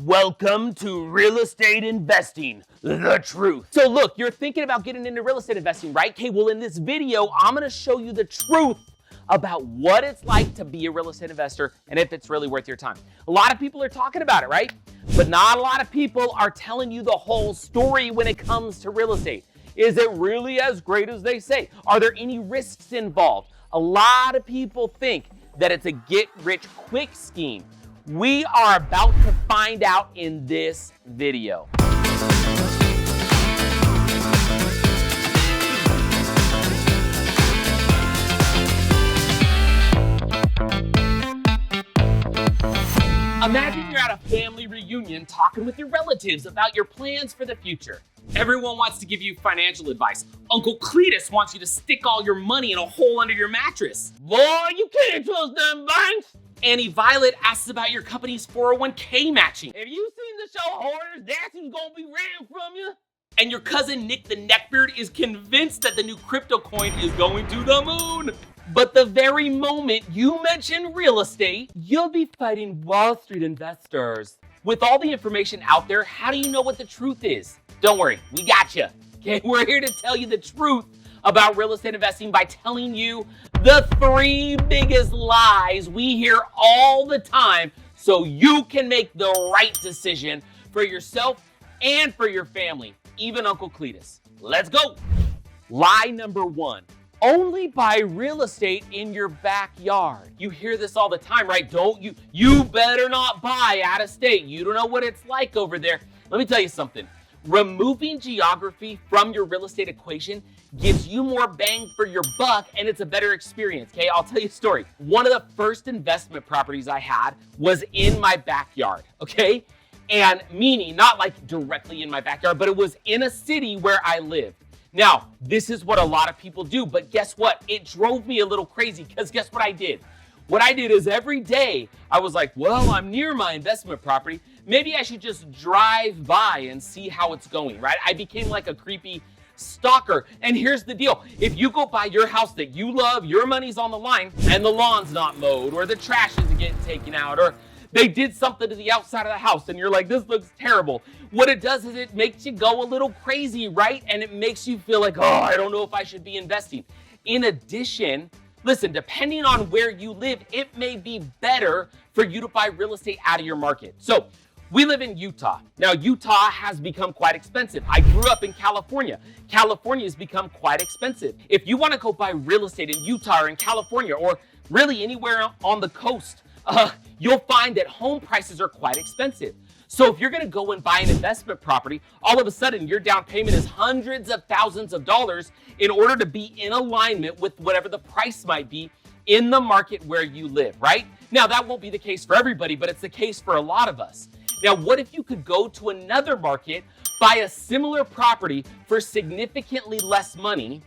Welcome to real estate investing, the truth. So look, you're thinking about getting into real estate investing, right? Okay, well in this video, I'm gonna show you the truth about what it's like to be a real estate investor and if it's really worth your time. A lot of people are talking about it, right? But not a lot of people are telling you the whole story when it comes to real estate. Is it really as great as they say? Are there any risks involved? A lot of people think that it's a get-rich-quick scheme. We are about to find out in this video. Imagine you're at a family reunion talking with your relatives about your plans for the future. Everyone wants to give you financial advice. Uncle Cletus wants you to stick all your money in a hole under your mattress. Boy, you can't trust them banks. Annie Violet asks about your company's 401k matching. Have you seen the show Hoarders? That's who's gonna be ran from you. And your cousin Nick the Neckbeard is convinced that the new crypto coin is going to the moon. But the very moment you mention real estate, you'll be fighting Wall Street investors. With all the information out there, how do you know what the truth is? Don't worry, we got you. Okay, we're here to tell you the truth about real estate investing by telling you the 3 biggest lies we hear all the time so you can make the right decision for yourself and for your family, even Uncle Cletus. Let's go. Lie number 1. Only buy real estate in your backyard. You hear this all the time, right? Don't you? You better not buy out of state. You don't know what it's like over there. Let me tell you something. Removing geography from your real estate equation gives you more bang for your buck and it's a better experience, okay? I'll tell you a story. One of the first investment properties I had was in my backyard, okay? And meaning not like directly in my backyard, but it was in a city where I lived. Now, this is what a lot of people do, but guess what? It drove me a little crazy because guess what I did? What I did is every day I was like, well, I'm near my investment property. Maybe I should just drive by and see how it's going, right? I became like a creepy stalker. And here's the deal. If you go by your house that you love, your money's on the line, and the lawn's not mowed, or the trash isn't getting taken out, or they did something to the outside of the house, and you're like, this looks terrible. What it does is it makes you go a little crazy, right? And it makes you feel like, oh, I don't know if I should be investing. In addition, listen, depending on where you live, it may be better for you to buy real estate out of your market. So we live in Utah. Now, Utah has become quite expensive. I grew up in California. California has become quite expensive. If you want to go buy real estate in Utah or in California or really anywhere on the coast, you'll find that home prices are quite expensive. So if you're going to go and buy an investment property, all of a sudden your down payment is hundreds of thousands of dollars in order to be in alignment with whatever the price might be in the market where you live, right? Now, that won't be the case for everybody, but it's the case for a lot of us. Now, what if you could go to another market, buy a similar property for significantly less money,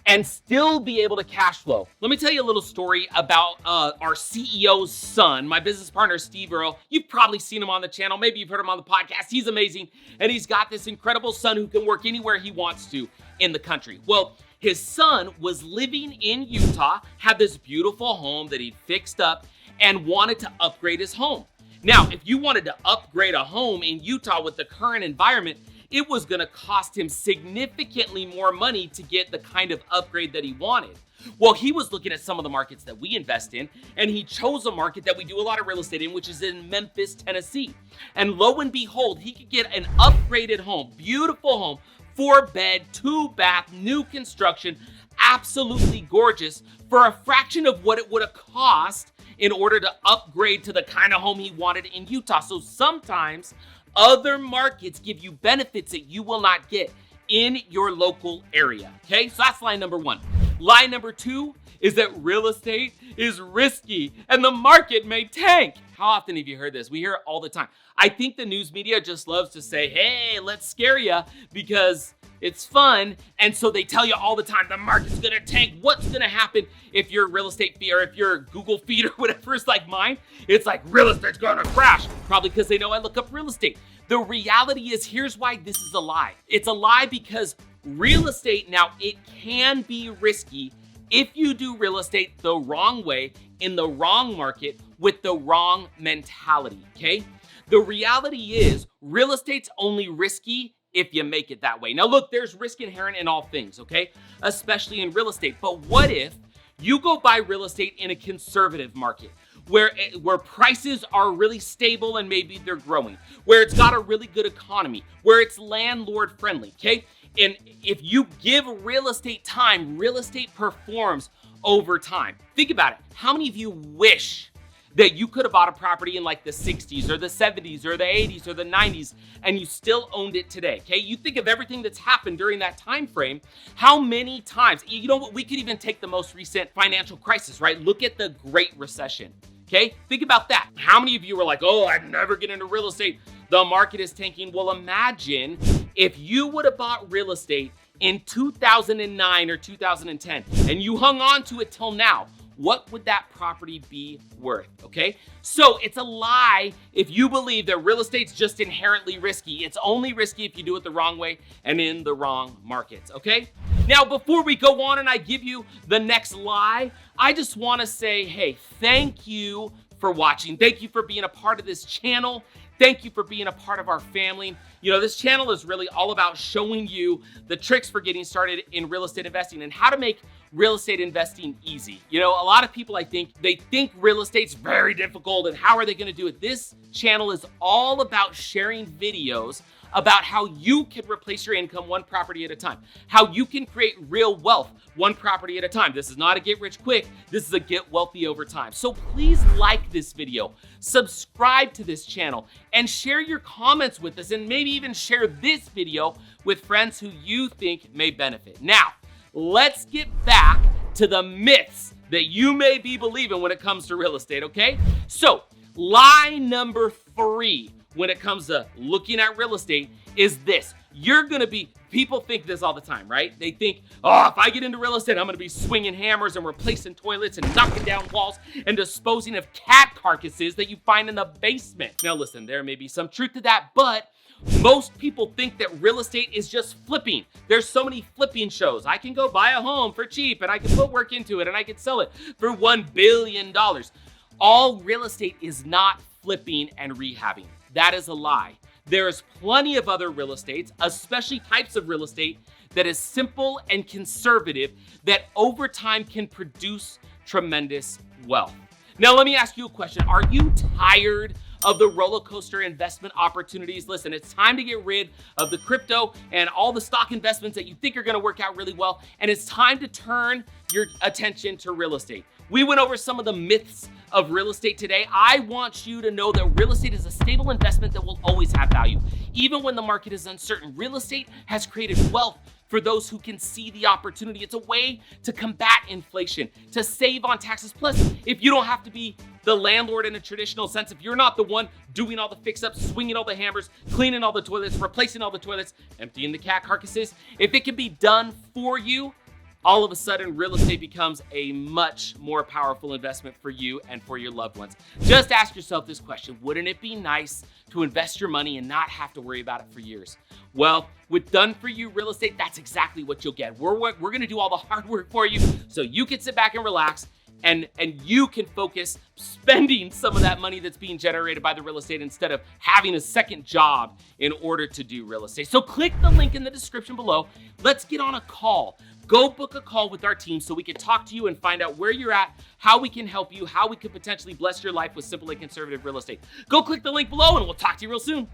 and still be able to cash flow? Let me tell you a little story about our CEO's son, my business partner, Steve Earle. You've probably seen him on the channel. Maybe you've heard him on the podcast. He's amazing. And he's got this incredible son who can work anywhere he wants to in the country. Well, his son was living in Utah, had this beautiful home that he'd fixed up and wanted to upgrade his home. Now, if you wanted to upgrade a home in Utah with the current environment, it was gonna cost him significantly more money to get the kind of upgrade that he wanted. Well, he was looking at some of the markets that we invest in, and he chose a market that we do a lot of real estate in, which is in Memphis, Tennessee. And lo and behold, he could get an upgraded home, beautiful home, 4-bed, 2-bath, new construction, absolutely gorgeous, for a fraction of what it would have cost in order to upgrade to the kind of home he wanted in Utah. So sometimes other markets give you benefits that you will not get in your local area, okay? So that's lie number 1. Lie number 2 is that real estate is risky and the market may tank. How often have you heard this? We hear it all the time. I think the news media just loves to say, hey, let's scare you because it's fun. And so they tell you all the time, the market's gonna tank. What's gonna happen if your real estate feed or if your Google feed or whatever is like mine? It's like real estate's gonna crash. Probably because they know I look up real estate. The reality is, here's why this is a lie. It's a lie because real estate, now it can be risky if you do real estate the wrong way, in the wrong market, with the wrong mentality, okay? The reality is real estate's only risky if you make it that way. Now look, there's risk inherent in all things, okay? Especially in real estate. But what if you go buy real estate in a conservative market where prices are really stable and maybe they're growing, where it's got a really good economy, where it's landlord friendly, okay? And if you give real estate time, real estate performs over time. Think about it. How many of you wish that you could have bought a property in like the 60s or the 70s or the 80s or the 90s and you still owned it today, okay? You think of everything that's happened during that time frame. How many times, you know what, we could even take the most recent financial crisis, right? Look at the Great Recession, okay? Think about that. How many of you were like, oh, I'd never get into real estate. The market is tanking. Well, imagine if you would have bought real estate in 2009 or 2010 and you hung on to it till now. What would that property be worth, okay? So it's a lie if you believe that real estate's just inherently risky. It's only risky if you do it the wrong way and in the wrong markets, okay? Now, before we go on and I give you the next lie, I just wanna say, hey, thank you for watching. Thank you for being a part of this channel. Thank you for being a part of our family. You know, this channel is really all about showing you the tricks for getting started in real estate investing and how to make real estate investing easy. You know, a lot of people, they think real estate's very difficult and how are they gonna do it? This channel is all about sharing videos about how you can replace your income one property at a time, how you can create real wealth one property at a time. This is not a get rich quick, this is a get wealthy over time. So please like this video, subscribe to this channel, and share your comments with us, and maybe even share this video with friends who you think may benefit. Now, let's get back to the myths that you may be believing when it comes to real estate, okay? So, lie number 3 when it comes to looking at real estate is this. People think this all the time, right? They think, oh, if I get into real estate, I'm gonna be swinging hammers and replacing toilets and knocking down walls and disposing of cat carcasses that you find in the basement. Now listen, there may be some truth to that, but most people think that real estate is just flipping. There's so many flipping shows. I can go buy a home for cheap and I can put work into it and I can sell it for $1 billion. All real estate is not flipping and rehabbing. That is a lie. There is plenty of other real estates, especially types of real estate that is simple and conservative that over time can produce tremendous wealth. Now, let me ask you a question. Are you tired of the roller coaster investment opportunities? Listen, it's time to get rid of the crypto and all the stock investments that you think are gonna work out really well, and it's time to turn your attention to real estate. We went over some of the myths of real estate today. I want you to know that real estate is a stable investment that will always have value. Even when the market is uncertain, real estate has created wealth for those who can see the opportunity. It's a way to combat inflation, to save on taxes. Plus, if you don't have to be the landlord in a traditional sense, if you're not the one doing all the fix-ups, swinging all the hammers, cleaning all the toilets, replacing all the toilets, emptying the cat carcasses, if it can be done for you, all of a sudden, real estate becomes a much more powerful investment for you and for your loved ones. Just ask yourself this question: wouldn't it be nice to invest your money and not have to worry about it for years? Well, with Done For You Real Estate, that's exactly what you'll get. We're gonna do all the hard work for you so you can sit back and relax and you can focus spending some of that money that's being generated by the real estate instead of having a second job in order to do real estate. So click the link in the description below. Let's get on a call. Go book a call with our team so we can talk to you and find out where you're at, how we can help you, how we could potentially bless your life with simple and conservative real estate. Go click the link below and we'll talk to you real soon.